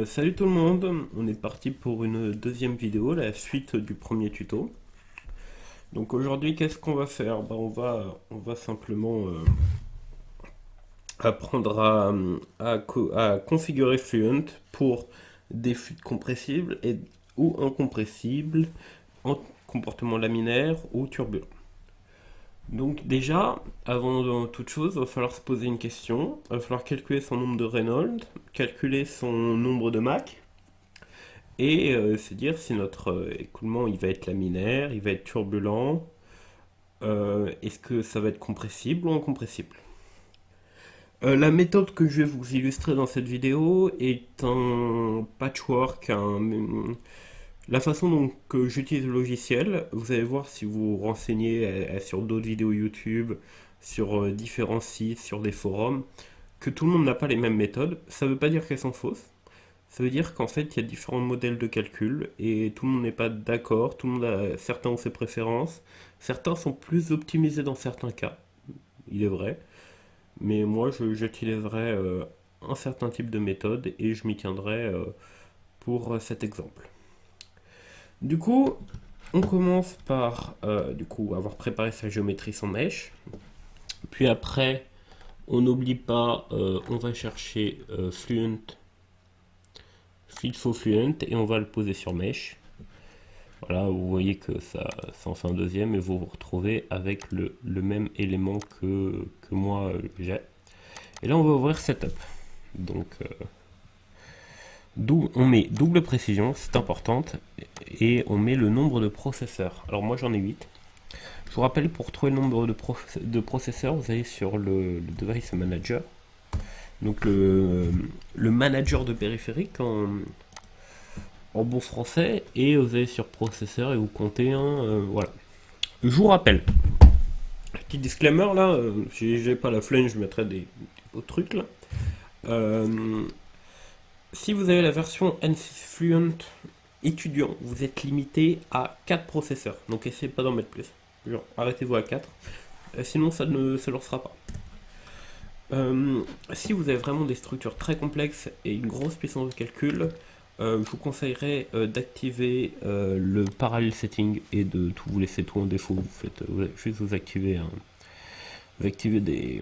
Salut tout le monde, on est parti pour une deuxième vidéo, la suite du premier tuto. Donc aujourd'hui, qu'est-ce qu'on va faire? On va simplement apprendre à configurer Fluent pour des flux compressibles ou incompressibles en comportement laminaire ou turbulent. Donc déjà, avant toute chose, il va falloir se poser une question. Il va falloir calculer son nombre de Reynolds, calculer son nombre de Mach, et se dire si notre écoulement il va être laminaire, il va être turbulent, est-ce que ça va être compressible ou incompressible. La méthode que je vais vous illustrer dans cette vidéo est un patchwork, la façon dont que j'utilise le logiciel. Vous allez voir si vous vous renseignez sur d'autres vidéos YouTube, sur différents sites, sur des forums, que tout le monde n'a pas les mêmes méthodes. Ça ne veut pas dire qu'elles sont fausses. Ça veut dire qu'en fait, il y a différents modèles de calcul et tout le monde n'est pas d'accord, certains ont ses préférences, certains sont plus optimisés dans certains cas, il est vrai, mais moi j'utiliserai un certain type de méthode et je m'y tiendrai pour cet exemple. Du coup, on commence par avoir préparé sa géométrie sans mèche, puis après, on n'oublie pas, on va chercher Fluent, Filfo Fluent et on va le poser sur Mesh. Voilà, vous voyez que ça en fait un deuxième et vous vous retrouvez avec le même élément que moi j'ai. Et là, on va ouvrir Setup. Donc, on met double précision, c'est importante, et on met le nombre de processeurs. Alors moi, j'en ai 8. Je vous rappelle, pour trouver le nombre de processeurs, vous allez sur le Device Manager. Donc le manager de périphérique en bon français, et vous allez sur processeur et vous comptez un, voilà. Je vous rappelle, petit disclaimer là, j'ai pas la flemme, je mettrai des autres trucs là. Euh, Si vous avez la version N6 Fluent étudiant, vous êtes limité à 4 processeurs, donc essayez pas d'en mettre plus. Genre, arrêtez-vous à 4, sinon ça ne leur sera pas. Si vous avez vraiment des structures très complexes et une grosse puissance de calcul, je vous conseillerais d'activer le parallel setting et de tout vous laisser tout en défaut. Vous faites juste vous activez, vous activez des,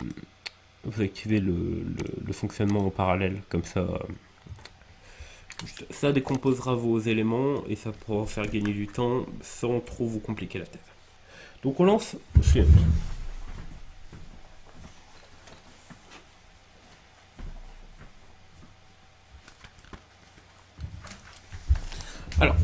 vous activez le fonctionnement en parallèle, comme ça décomposera vos éléments et ça pourra faire gagner du temps sans trop vous compliquer la tête. Donc on lance Fluent. Alors,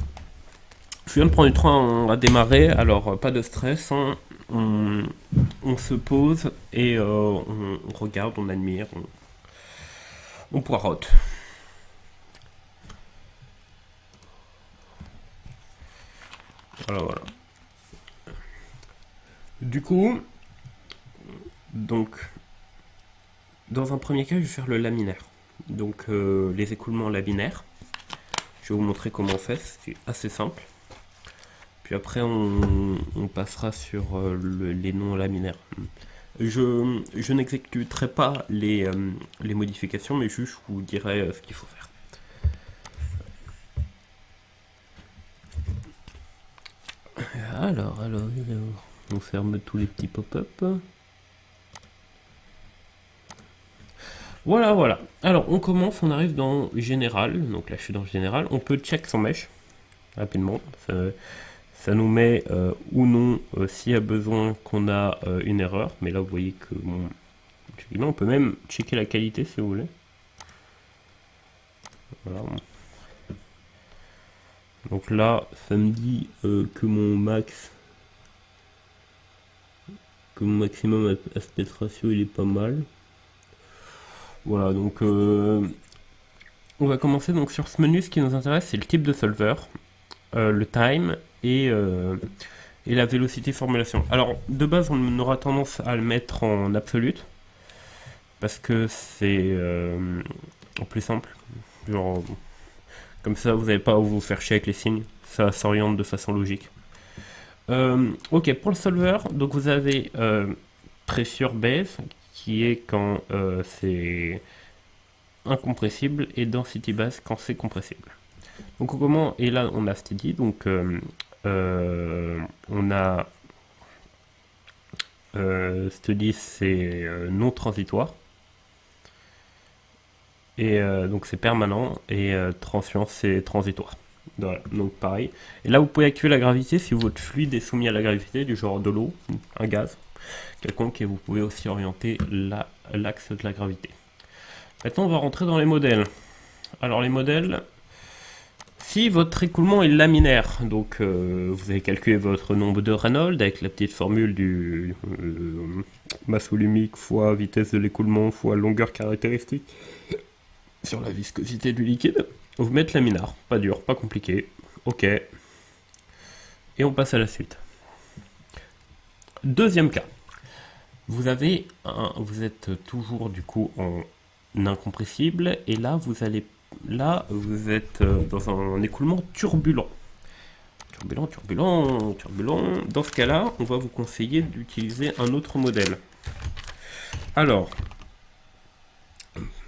Fluent prend du temps à démarrer, alors pas de stress, hein. On se pose et on regarde, on admire, on poireaute. Voilà, voilà. Du coup, donc, dans un premier cas, je vais faire le laminaire. Donc, les écoulements laminaires. Je vais vous montrer comment on fait, c'est assez simple. Puis après, on passera sur les non laminaires. Je n'exécuterai pas les modifications, mais juste je vous dirai ce qu'il faut faire. Alors, on ferme tous les petits pop-up. Voilà, voilà. Alors, on commence, on arrive dans Général. Donc là, je suis dans Général. On peut check son mesh rapidement. Ça nous met ou non s'il y a besoin qu'on a une erreur. Mais là, vous voyez que on peut même checker la qualité si vous voulez. Voilà. Donc là, ça me dit que mon maximum aspect ratio, il est pas mal. Voilà, donc on va commencer donc sur ce menu. Ce qui nous intéresse, c'est le type de solver, le time et la vélocité formulation. Alors, de base, on aura tendance à le mettre en absolute parce que c'est plus simple. Genre, comme ça, vous n'avez pas à vous faire chier avec les signes. Ça s'oriente de façon logique. Ok, pour le solver, donc vous avez pressure base qui est quand c'est incompressible et density basse quand c'est compressible. Donc comment, et là on a steady, donc on a steady c'est non transitoire, et donc c'est permanent, et transient c'est transitoire. Voilà, donc pareil. Et là vous pouvez activer la gravité si votre fluide est soumis à la gravité, du genre de l'eau, un gaz quelconque, et vous pouvez aussi orienter l'axe de la gravité. Maintenant on va rentrer dans les modèles. Alors les modèles, si votre écoulement est laminaire, donc vous avez calculé votre nombre de Reynolds avec la petite formule du masse volumique fois vitesse de l'écoulement fois longueur caractéristique sur la viscosité du liquide, vous mettez laminaire, pas dur, pas compliqué, ok, et on passe à la suite. Deuxième cas, vous êtes toujours du coup en incompressible, et là vous êtes dans un écoulement turbulent. Turbulent. Dans ce cas-là, on va vous conseiller d'utiliser un autre modèle. Alors,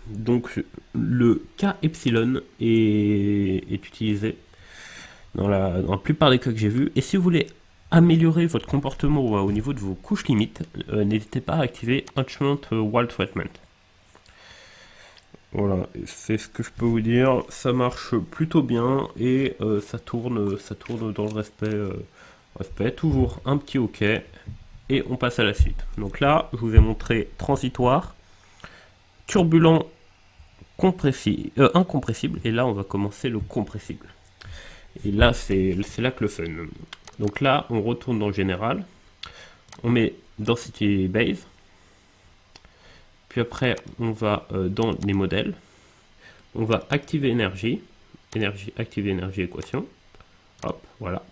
donc le K epsilon est utilisé dans la plupart des cas que j'ai vus. Et si vous voulez améliorer votre comportement au niveau de vos couches limites, n'hésitez pas à activer Enchant Wall Treatment. Voilà, c'est ce que je peux vous dire. Ça marche plutôt bien et ça tourne dans le respect. Toujours un petit OK et on passe à la suite. Donc là, je vous ai montré transitoire, turbulent, incompressible, et là on va commencer le compressible. Et là c'est là que le fun. Donc là on retourne dans le général, on met density base, puis après on va dans les modèles, on va activer énergie, activer énergie équation, hop, voilà,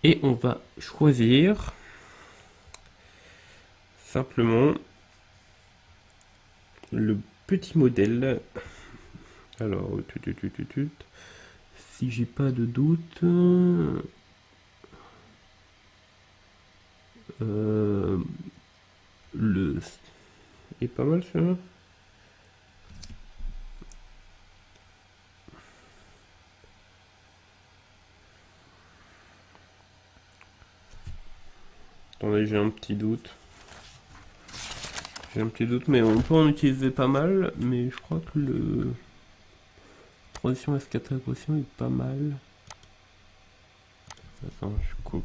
et on va choisir simplement le petit modèle. Alors, si j'ai pas de doute, le est pas mal celui-là. Attendez, j'ai un petit doute. Mais on peut en utiliser pas mal, mais je crois que le transition S4 équation est pas mal. Attends, je coupe.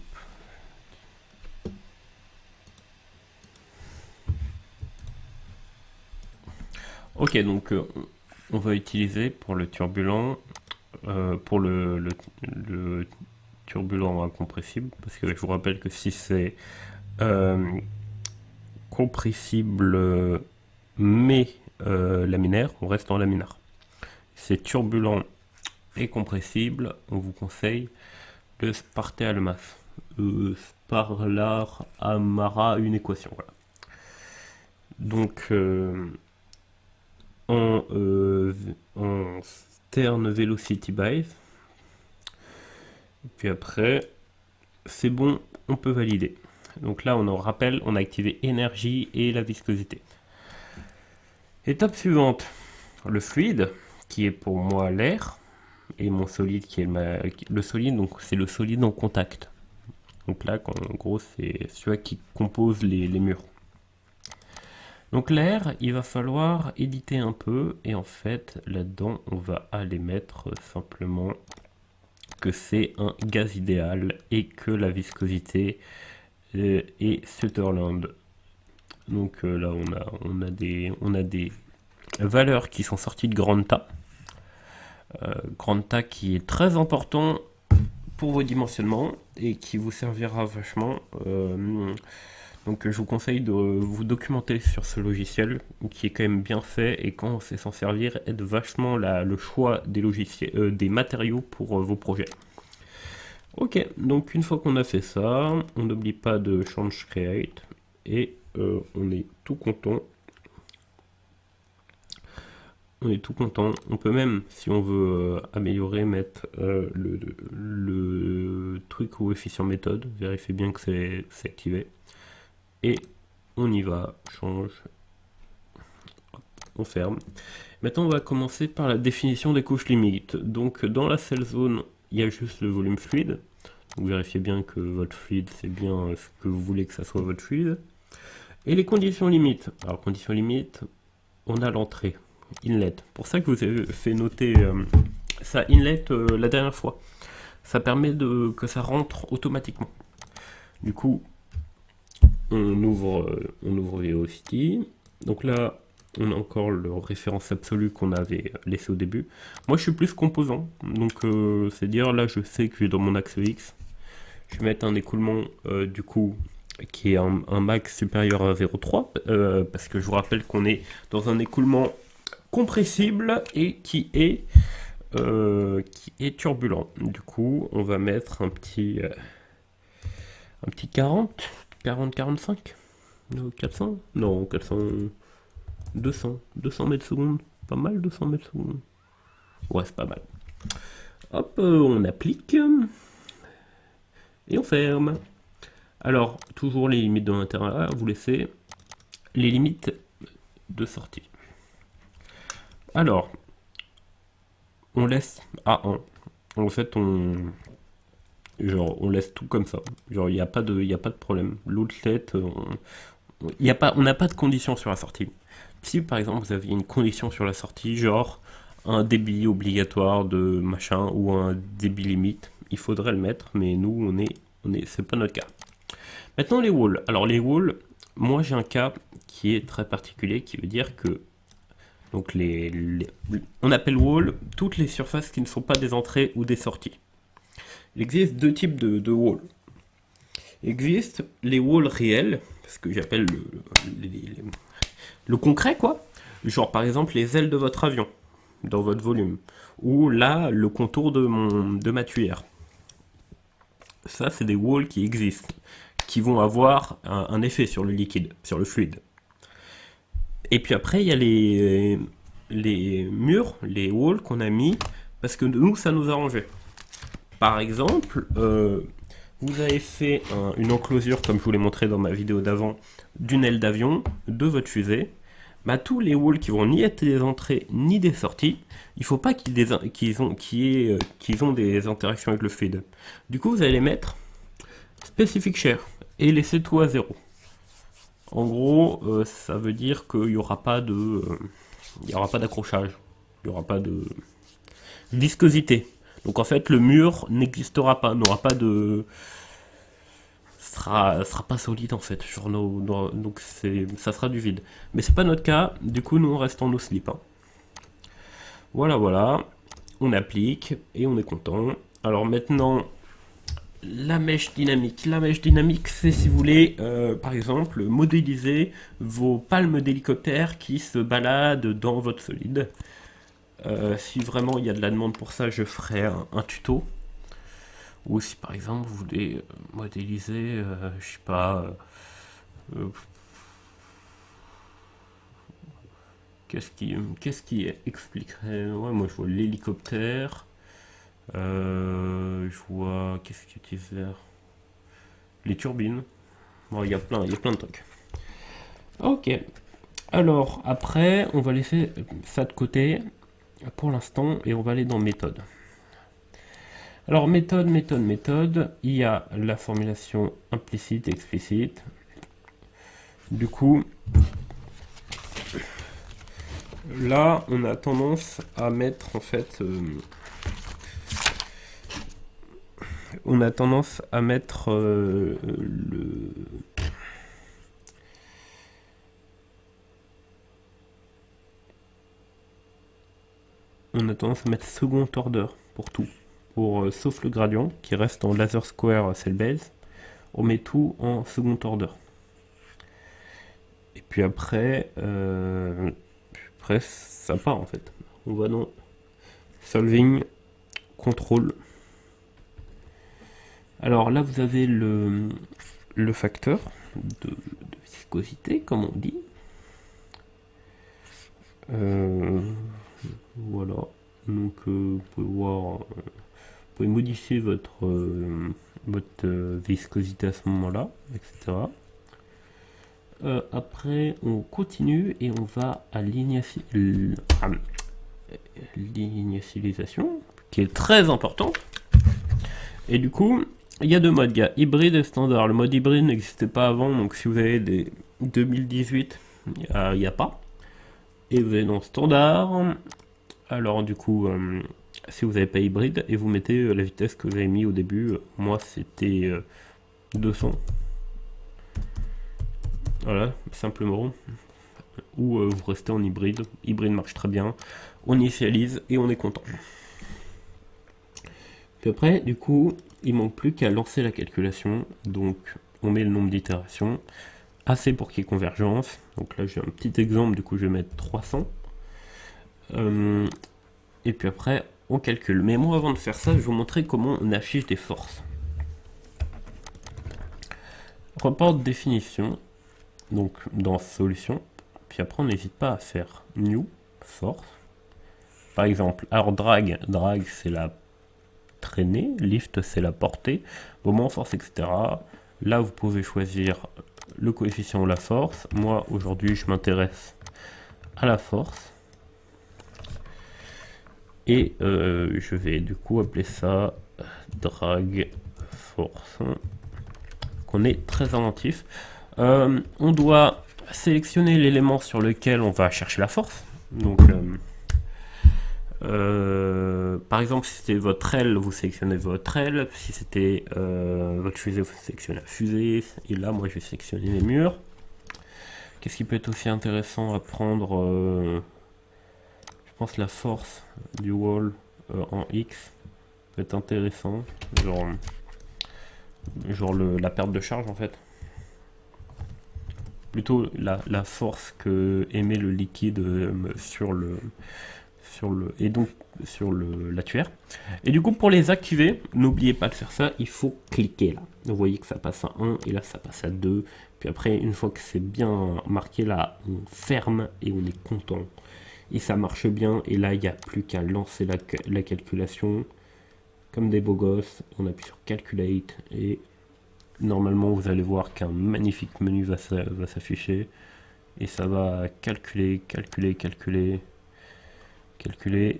Ok, donc on va utiliser pour le turbulent, pour le turbulent incompressible, parce que je vous rappelle que si c'est compressible mais laminaire, on reste en laminaire. C'est turbulent et compressible, on vous conseille le Sparta-Almas. Sparlar Amara, une équation. Voilà. Donc en Stern Velocity Base, puis après c'est bon, on peut valider. Donc là on en rappelle, on a activé énergie et la viscosité. Étape suivante, le fluide, qui est pour moi l'air, et mon solide qui est le solide, donc c'est le solide en contact. Donc là, en gros, c'est celui qui compose les murs. Donc l'air, il va falloir éditer un peu, et en fait, là-dedans, on va aller mettre simplement que c'est un gaz idéal et que la viscosité est Sutherland. Donc là, on a des valeurs qui sont sorties de Granta. Granta qui est très important pour vos dimensionnements et qui vous servira vachement. Donc je vous conseille de vous documenter sur ce logiciel qui est quand même bien fait, et quand on sait s'en servir, aide vachement le choix des logiciels, des matériaux pour vos projets. Ok, donc une fois qu'on a fait ça, on n'oublie pas de change create et on est tout content. On peut même, si on veut améliorer, mettre le truc coefficient méthode, vérifier bien que c'est activé. Et on y va, change, on ferme. Maintenant, on va commencer par la définition des couches limites. Donc, dans la cell zone, il y a juste le volume fluide. Donc, vérifiez bien que votre fluide, c'est bien ce que vous voulez que ça soit votre fluide. Et les conditions limites. Alors, conditions limites, on a l'entrée, inlet. Pour ça que je vous ai fait noter ça inlet la dernière fois. Ça permet que ça rentre automatiquement. Du coup, on ouvre Velocity. Donc là, on a encore le référence absolue qu'on avait laissé au début. Moi, je suis plus composant. Donc, c'est-à-dire, là, je sais que je suis dans mon axe X. Je vais mettre un écoulement, du coup, qui est un max supérieur à 0,3. Parce que je vous rappelle qu'on est dans un écoulement compressible et qui est turbulent. Du coup, on va mettre un petit 40, 45, 400, non, 400, 200 mètres secondes, pas mal 200 mètres secondes. Ouais, c'est pas mal. Hop, on applique et on ferme. Alors, toujours les limites de l'intérieur, vous laissez les limites de sortie. Alors, on laisse à 1. En fait, on laisse tout comme ça. Genre, il n'y a pas de problème. L'outlet, on n'a pas de condition sur la sortie. Si par exemple vous aviez une condition sur la sortie, genre un débit obligatoire de machin ou un débit limite, il faudrait le mettre, mais nous c'est pas notre cas. Maintenant les walls. Alors les walls, moi j'ai un cas qui est très particulier, qui veut dire que donc on appelle wall toutes les surfaces qui ne sont pas des entrées ou des sorties. Il existe deux types de walls. Il existe les walls réels, ce que j'appelle le concret, quoi. Genre par exemple les ailes de votre avion dans votre volume, ou là le contour de ma tuyère. Ça, c'est des walls qui existent, qui vont avoir un effet sur le liquide, sur le fluide. Et puis après, il y a les murs, les walls qu'on a mis parce que nous, ça nous arrangeait. Par exemple, vous avez fait une enclosure, comme je vous l'ai montré dans ma vidéo d'avant, d'une aile d'avion, de votre fusée. Bah, tous les walls qui vont ni être des entrées ni des sorties, il ne faut pas qu'ils ont des interactions avec le fluide. Du coup, vous allez les mettre specific share et laisser tout à 0. En gros, ça veut dire qu'il n'y aura pas d'accrochage, il n'y aura pas de viscosité. Donc en fait, le mur n'existera pas, n'aura pas de... sera pas solide en fait. Donc ça sera du vide. Mais c'est pas notre cas, du coup nous on reste en no slip. Hein. Voilà. On applique et on est content. Alors maintenant, la mèche dynamique. La mèche dynamique, c'est si vous voulez, par exemple, modéliser vos palmes d'hélicoptère qui se baladent dans votre solide. Si vraiment il y a de la demande pour ça, je ferai un tuto. Ou si par exemple vous voulez modéliser, je sais pas, qu'est-ce qui expliquerait. Ouais, moi je vois l'hélicoptère. Je vois. Qu'est-ce qu'ils utilisent là? Les turbines. Bon, il y a plein de trucs. Ok. Alors, après, on va laisser ça de côté pour l'instant et on va aller dans méthode. Alors, méthode, il y a la formulation implicite et explicite. Du coup, là, on a tendance à mettre en fait. On a tendance à mettre on a tendance à mettre second order pour tout. Sauf le gradient qui reste en laser square cell base, on met tout en second order. Et puis après, ça part en fait. On va dans solving, contrôle. Alors là, vous avez le facteur de viscosité, comme on dit. Voilà. Donc, vous pouvez voir, vous pouvez modifier votre viscosité à ce moment-là, etc. Après, on continue et on va à l'initialisation, qui est très importante. Et du coup, il y a deux modes, il y a hybride et standard. Le mode hybride n'existait pas avant, donc si vous avez des 2018, il n'y a pas. Et vous allez dans standard. Alors du coup, si vous n'avez pas hybride, et vous mettez la vitesse que j'avais mis au début, moi c'était 200. Voilà, simplement. Ou vous restez en hybride. Hybride marche très bien. On initialise et on est content. Puis après, du coup, il manque plus qu'à lancer la calculation. Donc, on met le nombre d'itérations. Assez pour qu'il y ait convergence. Donc là, j'ai un petit exemple. Du coup, je vais mettre 300. Et puis après, on calcule. Mais moi, avant de faire ça, je vais vous montrer comment on affiche des forces. Report de définition. Donc, dans solution. Puis après, on n'hésite pas à faire new force. Par exemple, alors drag c'est la traînée, lift c'est la portée, moment, force, etc. Là, vous pouvez choisir le coefficient ou la force. Moi, aujourd'hui, je m'intéresse à la force. Et je vais du coup appeler ça drag force. Qu'on est très inventif. On doit sélectionner l'élément sur lequel on va chercher la force. Donc, par exemple, si c'était votre aile, vous sélectionnez votre aile. Si c'était votre fusée, vous sélectionnez la fusée. Et là, moi, je vais sélectionner les murs. Qu'est-ce qui peut être aussi intéressant à prendre je pense la force du wall en X peut être intéressant. Genre la perte de charge, en fait. Plutôt la force que émet le liquide sur la tuère. Et du coup, pour les activer, n'oubliez pas de faire ça, il faut cliquer là. Vous voyez que ça passe à 1 et là ça passe à 2. Puis après, une fois que c'est bien marqué là, on ferme et on est content. Et ça marche bien. Et là, il n'y a plus qu'à lancer la calculation. Comme des beaux gosses, on appuie sur Calculate et normalement, vous allez voir qu'un magnifique menu va s'afficher. Et ça va calculer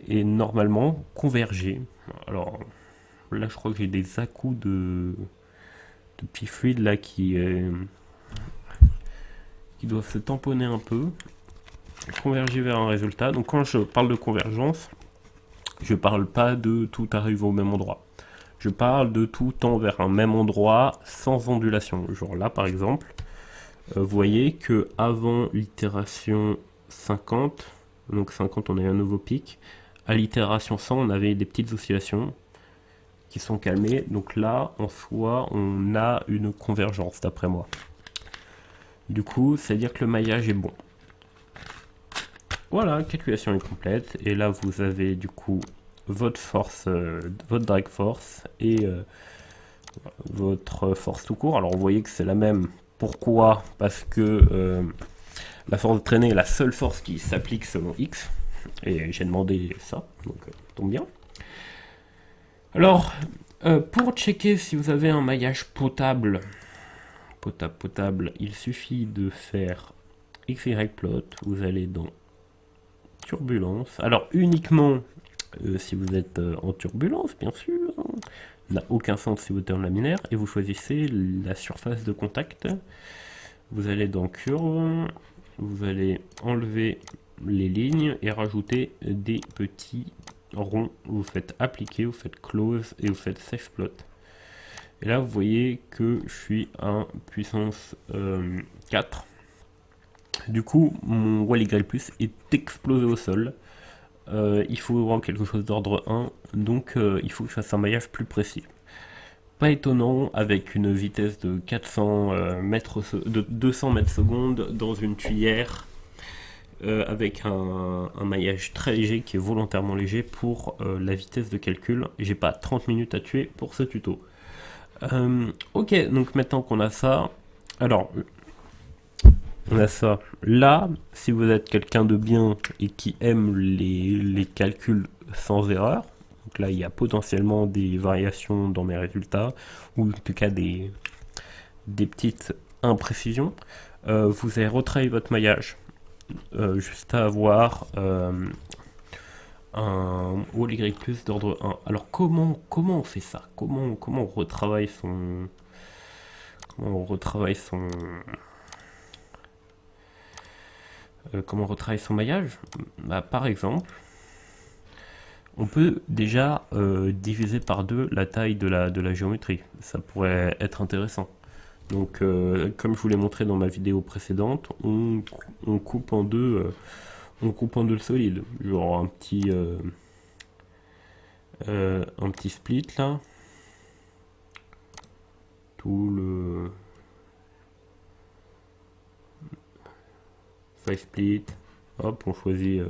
et normalement converger. Alors là, je crois que j'ai des à-coups de petits fluides là qui doivent se tamponner un peu. Converger vers un résultat. Donc quand je parle de convergence, je parle pas de tout arrive au même endroit. Je parle de tout tend vers un même endroit sans ondulation. Genre là par exemple, vous voyez que avant l'itération 50, donc 50 on a eu un nouveau pic, à l'itération 100 on avait des petites oscillations qui sont calmées, donc là en soi on a une convergence d'après moi. Du coup c'est à dire que le maillage est bon. Voilà, calculation est complète, et là vous avez du coup votre force, votre drag force et votre force tout court. Alors vous voyez que c'est la même. Pourquoi? Parce que la force de traînée est la seule force qui s'applique selon X. Et j'ai demandé ça, donc tombe bien. Alors, pour checker si vous avez un maillage potable, il suffit de faire XY plot. Vous allez dans turbulence. Alors uniquement si vous êtes en turbulence, bien sûr. N'a aucun sens si vous êtes en laminaire. Et vous choisissez la surface de contact. Vous allez dans curve. Vous allez enlever les lignes et rajouter des petits ronds. Vous faites appliquer, vous faites close et vous faites safe plot. Et là, vous voyez que je suis à puissance 4. Du coup, mon wall Y+ est explosé au sol. Il faut avoir quelque chose d'ordre 1, donc il faut que je fasse un maillage plus précis. Pas étonnant, avec une vitesse de 200 mètres secondes dans une tuyère, avec un maillage très léger qui est volontairement léger pour la vitesse de calcul. J'ai pas 30 minutes à tuer pour ce tuto. Ok, donc maintenant qu'on a ça, alors on a ça là. Si vous êtes quelqu'un de bien et qui aime les calculs sans erreur, donc là il y a potentiellement des variations dans mes résultats, ou en tout cas des petites imprécisions, vous allez retravailler votre maillage. Juste à avoir un OLY plus d'ordre 1. Alors comment on fait ça? Comment on retravaille son... Comment on retravaille son... comment on retravaille son maillage? Bah, par exemple, on peut déjà diviser par deux la taille de la géométrie. Ça pourrait être intéressant. Donc, comme je vous l'ai montré dans ma vidéo précédente, on coupe en deux, on coupe en deux le solide. Genre un petit split là. Tout le five split. Hop, on choisit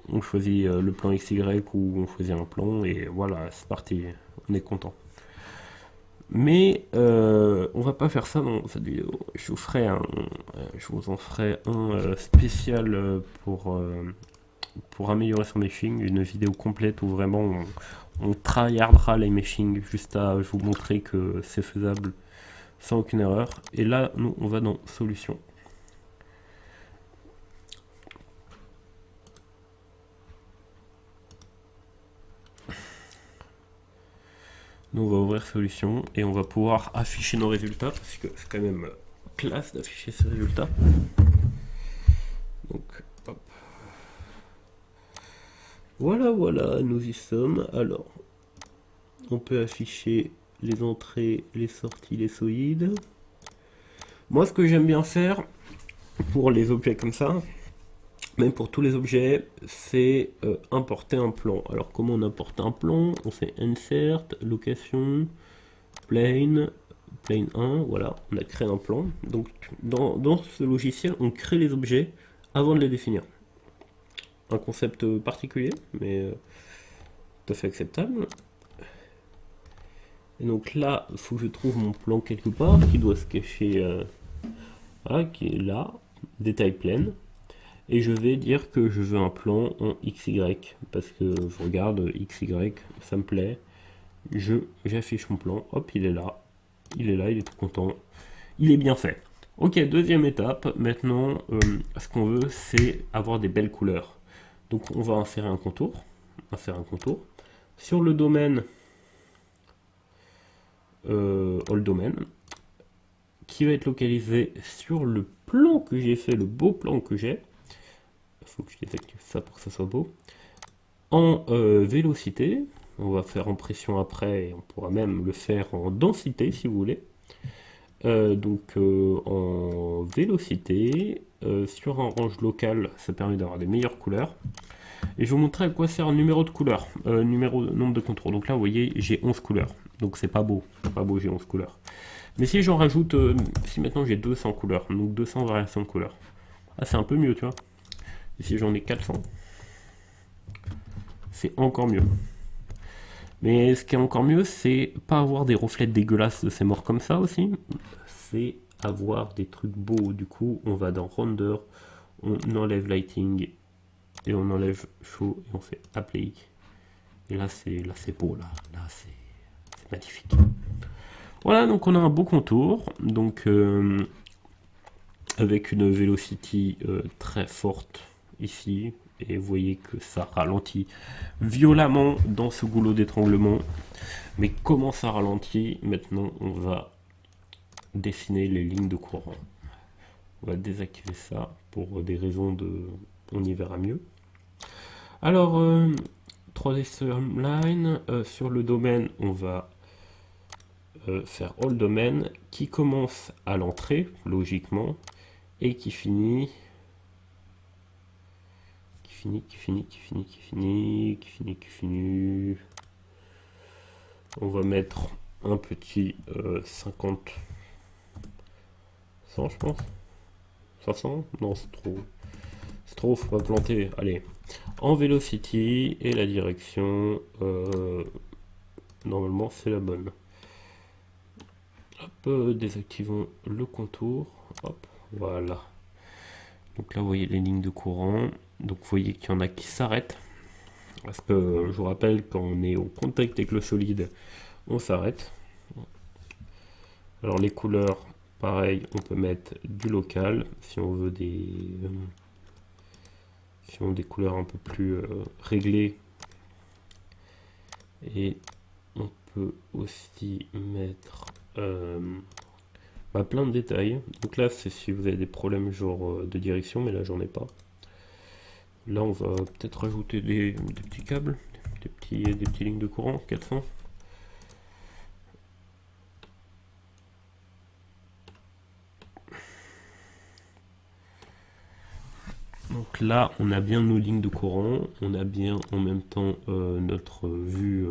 le plan XY ou on choisit un plan et voilà, c'est parti. On est content. Mais on va pas faire ça dans cette vidéo. Je vous en ferai un spécial pour améliorer son meshing, une vidéo complète où vraiment on tryhardera les meshing juste à vous montrer que c'est faisable sans aucune erreur. Et là, nous, on va dans solution. Nous, on va ouvrir solution et on va pouvoir afficher nos résultats parce que c'est quand même classe d'afficher ces résultats. Donc, hop. Voilà, nous y sommes. Alors, on peut afficher les entrées, les sorties, les solides. Moi, ce que j'aime bien faire pour les objets comme ça, même pour tous les objets, c'est importer un plan. Alors, comment on importe un plan? On fait insert, location, plane 1, voilà, on a créé un plan. Donc, dans ce logiciel, on crée les objets avant de les définir. Un concept particulier, mais tout à fait acceptable. Et donc là, il faut que je trouve mon plan quelque part, qui doit se cacher, voilà, qui est là, détail plane. Et je vais dire que je veux un plan en XY, parce que je regarde XY, ça me plaît. J'affiche mon plan, hop, il est là, il est tout content, il est bien fait. Ok, deuxième étape, maintenant, ce qu'on veut, c'est avoir des belles couleurs. Donc on va insérer un contour, Sur le domaine, all domain, qui va être localisé sur le plan que j'ai fait, le beau plan que j'ai. Il faut que je désactive ça pour que ça soit beau. En vélocité, on va faire en pression après, et on pourra même le faire en densité si vous voulez. En vélocité, sur un range local, ça permet d'avoir des meilleures couleurs. Et je vais vous montrer à quoi sert un numéro de couleurs, nombre de contours. Donc là, vous voyez, j'ai 11 couleurs. Donc c'est pas beau, j'ai 11 couleurs. Mais si j'en rajoute, si maintenant j'ai 200 couleurs, donc 200 variations de couleurs, ah, c'est un peu mieux, tu vois. Et si j'en ai 400, c'est encore mieux. Mais ce qui est encore mieux, c'est pas avoir des reflets dégueulasses de ces morts comme ça aussi, c'est avoir des trucs beaux. Du coup, on va dans Render, on enlève Lighting, et on enlève Show, et on fait Apply. Et là, c'est beau, là c'est magnifique. Voilà, donc on a un beau contour, donc avec une velocity très forte ici, et vous voyez que ça ralentit violemment dans ce goulot d'étranglement. Mais comment ça ralentit? Maintenant, on va dessiner les lignes de courant. On va désactiver ça pour des raisons de... On y verra mieux. Alors, 3D Streamline, sur le domaine, on va faire All Domain, qui commence à l'entrée, logiquement, et qui finit... On va mettre un petit 50... 100 je pense. 500? Non, c'est trop. C'est trop, faut pas planter. Allez. En velocity, et la direction, normalement c'est la bonne. Hop, désactivons le contour. Hop, voilà. Donc là, vous voyez les lignes de courant. Donc vous voyez qu'il y en a qui s'arrêtent. Parce que je vous rappelle, quand on est au contact avec le solide, on s'arrête. Alors les couleurs, pareil, on peut mettre du local si on veut qui ont des couleurs un peu plus réglées. Et on peut aussi mettre plein de détails. Donc là, c'est si vous avez des problèmes genre de direction, mais là, j'en ai pas. Là, on va peut-être rajouter des petits câbles, des petites lignes de courant, 400. Donc là, on a bien nos lignes de courant, on a bien en même temps notre vue.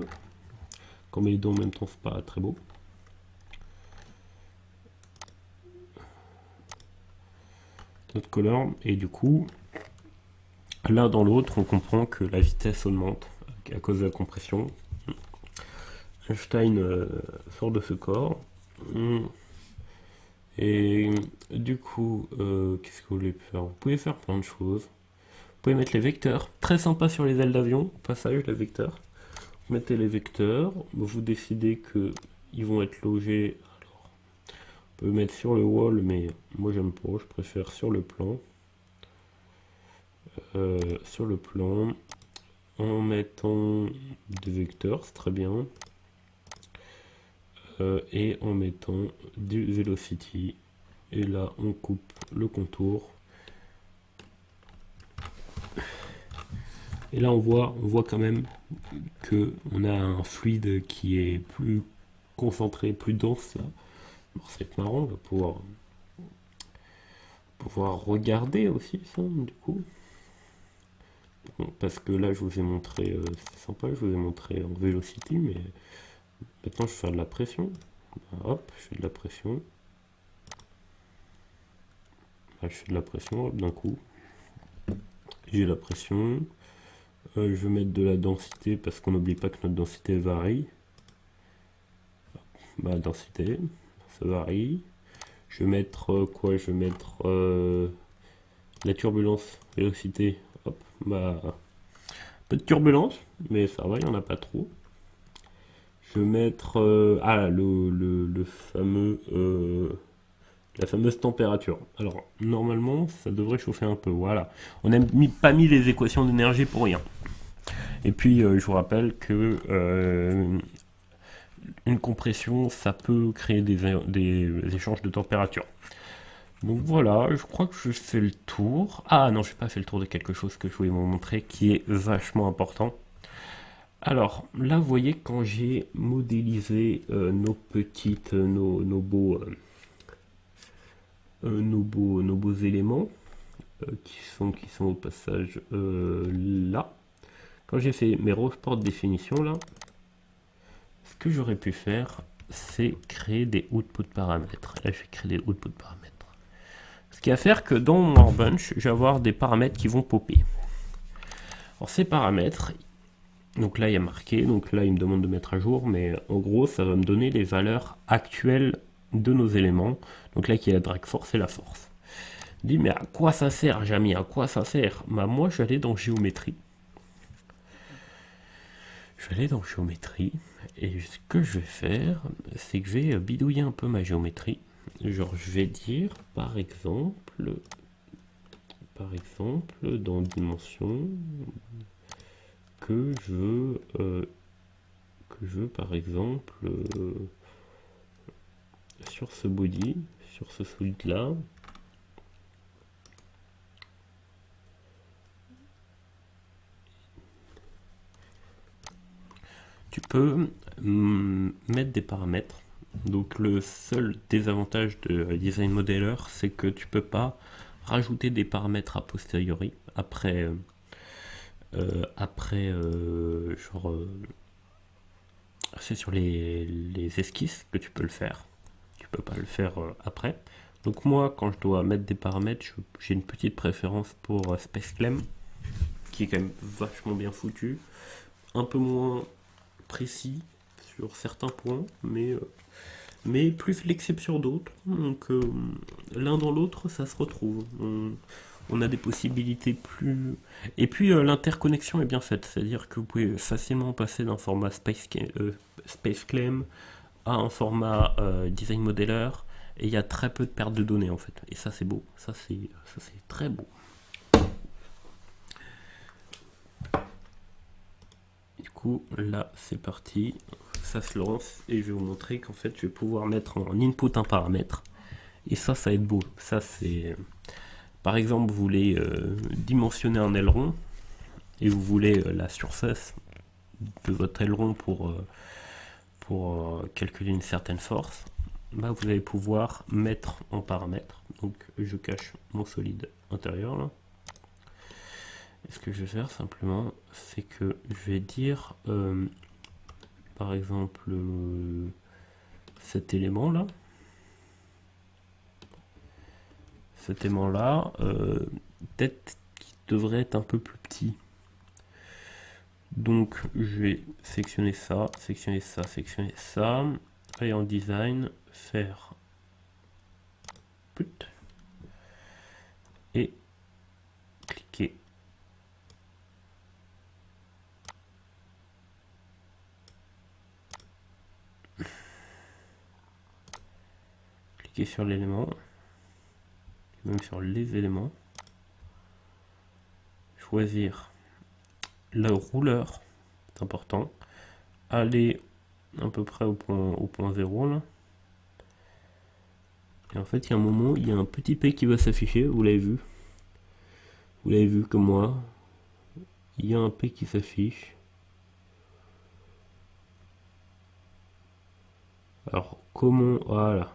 Quand on met les deux en même temps, c'est pas très beau. Notre couleur, et du coup, l'un dans l'autre, on comprend que la vitesse augmente à cause de la compression. Einstein sort de ce corps. Et du coup, qu'est-ce que vous voulez faire? Vous pouvez faire plein de choses. Vous pouvez mettre les vecteurs. Très sympa sur les ailes d'avion. Passage, les vecteurs. Vous mettez les vecteurs. Vous décidez que ils vont être logés. Alors, on peut mettre sur le wall, mais moi j'aime pas. Je préfère sur le plan. Sur le plan. En mettant des vecteurs, c'est très bien. Et en mettant du velocity. Et là, on coupe le contour. Et là, on voit quand même que on a un fluide qui est plus concentré, plus dense. Là. Alors, ça va être marrant, on va pouvoir regarder aussi ça, du coup. Bon, parce que là, je vous ai montré, c'est sympa, je vous ai montré en velocity, mais maintenant, je vais faire de la pression. Hop, je fais de la pression. Là, je fais de la pression, hop, d'un coup. J'ai la pression. Je vais mettre de la densité parce qu'on n'oublie pas que notre densité varie. Densité, ça varie. Je vais mettre quoi? Je vais mettre la turbulence, vélocité. Hop, peu de turbulence, mais ça va, il n'y en a pas trop. Je vais mettre le fameux la fameuse température. Alors normalement, ça devrait chauffer un peu. Voilà, on n'a pas mis les équations d'énergie pour rien. Et puis, je vous rappelle que une compression, ça peut créer des échanges de température. Donc voilà, je crois que je fais le tour. Ah non, je n'ai pas fait le tour de quelque chose que je voulais vous montrer qui est vachement important. Alors là, vous voyez, quand j'ai modélisé nos beaux éléments qui sont au passage là. Quand j'ai fait mes reports de définition là, ce que j'aurais pu faire, c'est créer des output paramètres. Là, je vais créer des output paramètres. Ce qui va faire que dans mon workbench, je vais avoir des paramètres qui vont popper. Alors ces paramètres, donc là il y a marqué, donc là il me demande de mettre à jour, mais en gros ça va me donner les valeurs actuelles de nos éléments. Donc là qui est la drag force et la force. Je dis mais à quoi ça sert, Jamy? À quoi ça sert? Moi je vais aller dans géométrie. Je vais aller dans géométrie et ce que je vais faire, c'est que je vais bidouiller un peu ma géométrie. Genre je vais dire par exemple dans dimension que je veux par exemple sur ce body, sur ce solide là, tu peux mettre des paramètres. Donc le seul désavantage de Design Modeler, c'est que tu peux pas rajouter des paramètres a posteriori après c'est sur les esquisses que tu peux le faire. Tu peux pas le faire après. Donc moi, quand je dois mettre des paramètres, j'ai une petite préférence pour SpaceClaim, qui est quand même vachement bien foutu, un peu moins précis sur certains points, mais plus flexible sur d'autres. Donc l'un dans l'autre, ça se retrouve. On a des possibilités plus... Et puis l'interconnexion est bien faite, c'est-à-dire que vous pouvez facilement passer d'un format SpaceClaim à un format Design Modeler, et il y a très peu de perte de données en fait. Et ça c'est beau, ça c'est très beau. coup, là, c'est parti. Ça se lance et je vais vous montrer qu'en fait, je vais pouvoir mettre en input un paramètre. Et ça va être beau. Ça, c'est... Par exemple, vous voulez dimensionner un aileron et vous voulez la surface de votre aileron pour calculer une certaine force. Bah, vous allez pouvoir mettre en paramètre. Donc, je cache mon solide intérieur là. Et ce que je vais faire simplement, c'est que je vais dire, par exemple, cet élément là. Cet élément là, peut-être qu'il devrait être un peu plus petit. Donc je vais sectionner ça, sectionner ça, sectionner ça. Et en design, faire put et cliquer. Cliquer sur l'élément, même sur les éléments. Choisir le rouleur, c'est important. Aller à peu près au point 0 là. Et en fait, il y a un moment, il y a un petit P qui va s'afficher, vous l'avez vu. Vous l'avez vu comme moi. Il y a un P qui s'affiche. Alors, comment... Voilà.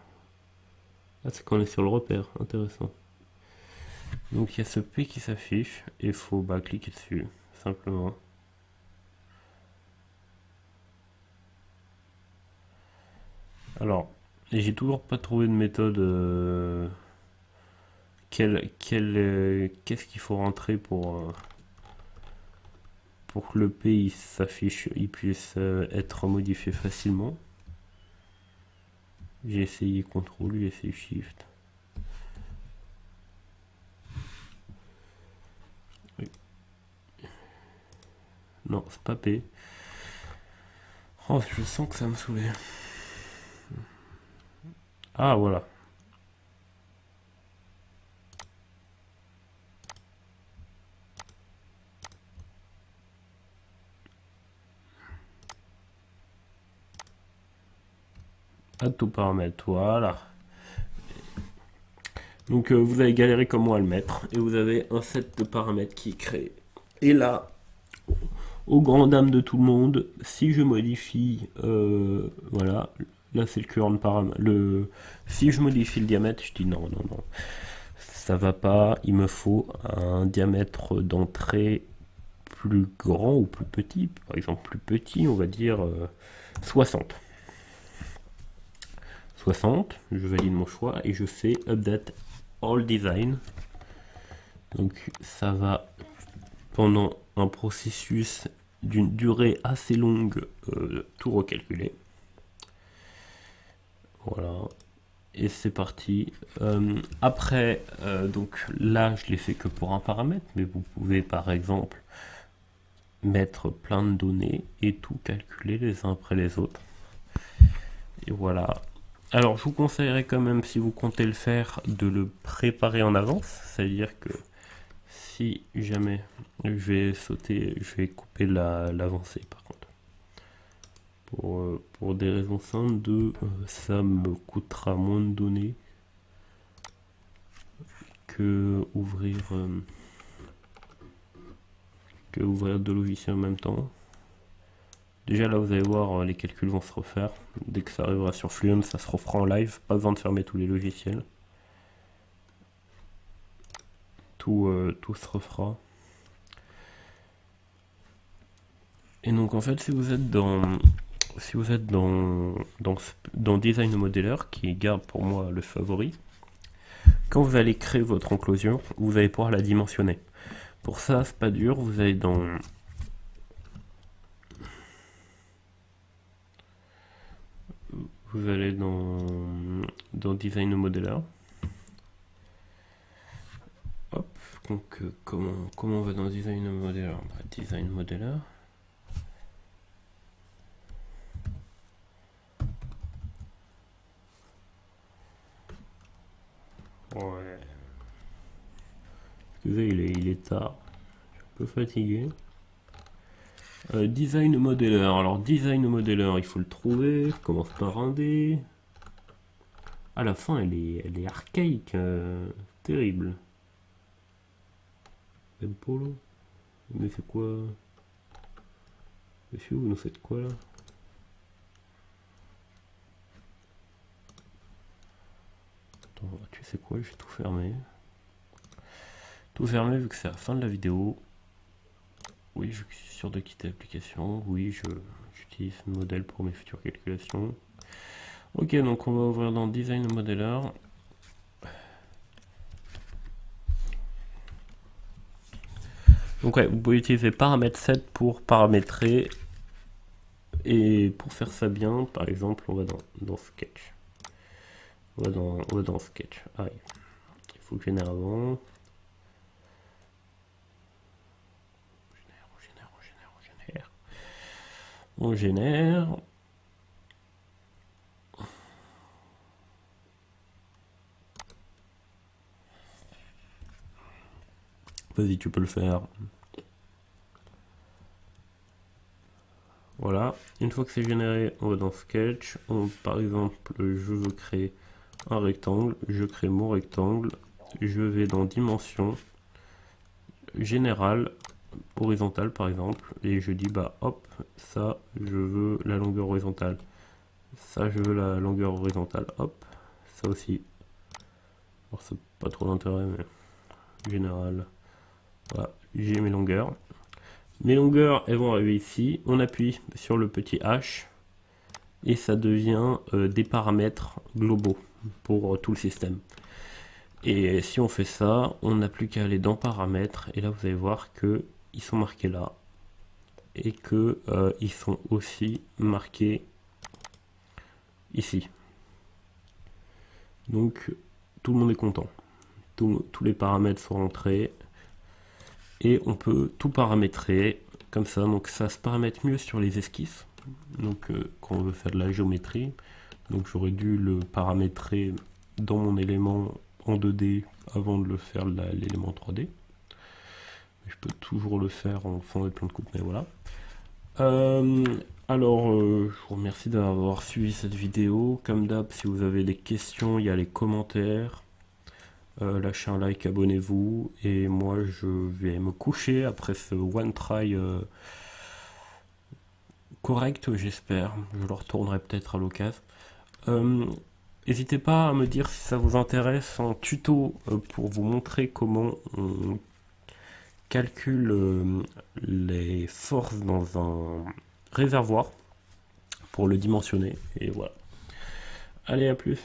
Ah, c'est qu'on est sur le repère. Intéressant. Donc, il y a ce P qui s'affiche. Et il faut cliquer dessus. Simplement. Alors, j'ai toujours pas trouvé de méthode... Qu'est-ce qu'il faut rentrer pour que le P s'affiche, il puisse être modifié facilement. J'ai essayé CTRL, j'ai essayé SHIFT. Oui. Non, c'est pas P. Oh, je sens que ça me saoulait. Ah, voilà. Add tout paramètre, voilà. Donc vous allez galérer comme moi à le mettre. Et vous avez un set de paramètres qui est créé. Et là, aux grandes dames de tout le monde, si je modifie, voilà, là c'est le current paramètre. Si je modifie le diamètre, je dis non, non, non. Ça va pas, il me faut un diamètre d'entrée plus grand ou plus petit. Par exemple, plus petit, on va dire 60. 60, je valide mon choix et je fais update all design. Donc ça va pendant un processus d'une durée assez longue tout recalculer. Voilà. Et c'est parti. Après, donc là, je l'ai fait que pour un paramètre, mais vous pouvez par exemple mettre plein de données et tout calculer les uns après les autres. Et voilà. Alors, je vous conseillerais quand même, si vous comptez le faire, de le préparer en avance. C'est-à-dire que si jamais je vais sauter, je vais couper l'avancée par contre. Pour des raisons simples ça me coûtera moins de données que ouvrir deux logiciels en même temps. Déjà là vous allez voir les calculs vont se refaire. Dès que ça arrivera sur Fluent, ça se refera en live, pas besoin de fermer tous les logiciels. Tout se refera. Et donc en fait si vous êtes dans Design Modeler, qui garde pour moi le favori, quand vous allez créer votre enclosure, vous allez pouvoir la dimensionner. Pour ça, c'est pas dur, vous allez dans Design Modeler. Hop, donc comment on va dans Design Modeler? Design Modeler. Ouais. Excusez, il est tard. Je suis un peu fatigué. Design modeler. Alors, design modeler, il faut le trouver. Je commence par un D. À la fin, elle est archaïque. Terrible. Même polo. Mais c'est quoi? Monsieur, vous nous faites quoi là? Attends, tu sais quoi? J'ai tout fermé. Tout fermé vu que c'est la fin de la vidéo. Oui, je suis sûr de quitter l'application. Oui, j'utilise ce modèle pour mes futures calculations. Ok, donc on va ouvrir dans Design Modeler. Donc ouais, vous pouvez utiliser paramètre 7 pour paramétrer. Et pour faire ça bien, par exemple, on va dans Sketch. On va dans Sketch. Ah oui. Il faut que je génère avant. On génère. Vas-y, tu peux le faire. Voilà. Une fois que c'est généré, on va dans Sketch. Par exemple, je veux créer un rectangle. Je crée mon rectangle. Je vais dans Dimension. Général. Horizontale par exemple. Et je dis, bah hop, ça, je veux la longueur horizontale. Ça, je veux la longueur horizontale. Hop. Ça aussi. Alors, c'est pas trop d'intérêt, mais général. Voilà, j'ai mes longueurs. Mes longueurs, elles vont arriver ici. On appuie sur le petit H et ça devient des paramètres globaux pour tout le système. Et si on fait ça, on n'a plus qu'à aller dans paramètres et là vous allez voir que ils sont marqués là et que ils sont aussi marqués ici. Donc tout le monde est content. Tous les paramètres sont rentrés et on peut tout paramétrer comme ça. Donc ça se paramètre mieux sur les esquisses. Donc quand on veut faire de la géométrie, donc j'aurais dû le paramétrer dans mon élément en 2D avant de le faire l'élément 3D. Je peux toujours le faire en faisant des plans de coupe, mais voilà. Alors, je vous remercie d'avoir suivi cette vidéo. Comme d'hab, si vous avez des questions, il y a les commentaires. Lâchez un like, abonnez-vous. Et moi, je vais me coucher après ce one try correct, j'espère. Je le retournerai peut-être à l'occasion. N'hésitez pas à me dire si ça vous intéresse un tuto pour vous montrer comment on calcule les forces dans un réservoir pour le dimensionner. Et voilà. Allez, à plus.